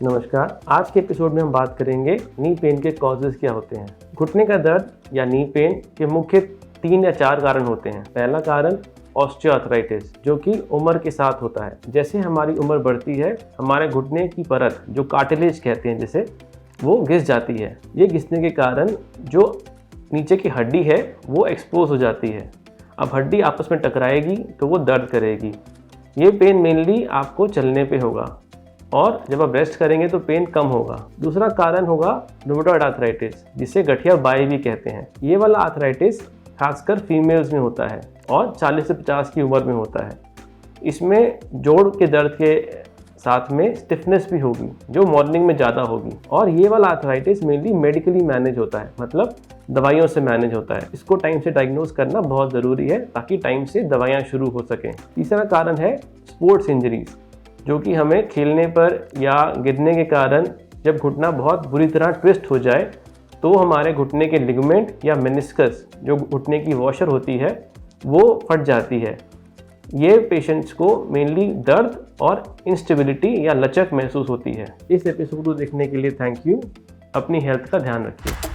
नमस्कार। आज के एपिसोड में हम बात करेंगे नी पेन के कॉजेज क्या होते हैं। घुटने का दर्द या नी पेन के मुख्य 3 या 4 कारण होते हैं। पहला कारण ऑस्टियोआर्थराइटिस, जो कि उम्र के साथ होता है। जैसे हमारी उम्र बढ़ती है, हमारे घुटने की परत, जो कार्टिलेज कहते हैं जिसे, वो घिस जाती है। ये घिसने के कारण जो नीचे की हड्डी है वो एक्सपोज हो जाती है। अब हड्डी आपस में टकराएगी तो वो दर्द करेगी। ये पेन मेनली आपको चलने पे होगा और जब आप रेस्ट करेंगे तो पेन कम होगा। दूसरा कारण होगा रूमेटॉइड आर्थराइटिस, जिसे गठिया बाई भी कहते हैं। ये वाला आर्थराइटिस खासकर फीमेल्स में होता है और 40 से 50 की उम्र में होता है। इसमें जोड़ के दर्द के साथ में स्टिफनेस भी होगी, जो मॉर्निंग में ज़्यादा होगी। और ये वाला आर्थराइटिस मेनली मेडिकली मैनेज होता है, मतलब दवाइयों से मैनेज होता है। इसको टाइम से डायग्नोज करना बहुत ज़रूरी है ताकि टाइम से दवाइयाँ शुरू हो सकें। तीसरा कारण है स्पोर्ट्स इंजरीज, जो कि हमें खेलने पर या गिरने के कारण जब घुटना बहुत बुरी तरह ट्विस्ट हो जाए तो हमारे घुटने के लिगामेंट या मेनिस्कस, जो घुटने की वॉशर होती है, वो फट जाती है। ये पेशेंट्स को मेनली दर्द और इंस्टेबिलिटी या लचक महसूस होती है। इस एपिसोड को देखने के लिए थैंक यू। अपनी हेल्थ का ध्यान रखिए।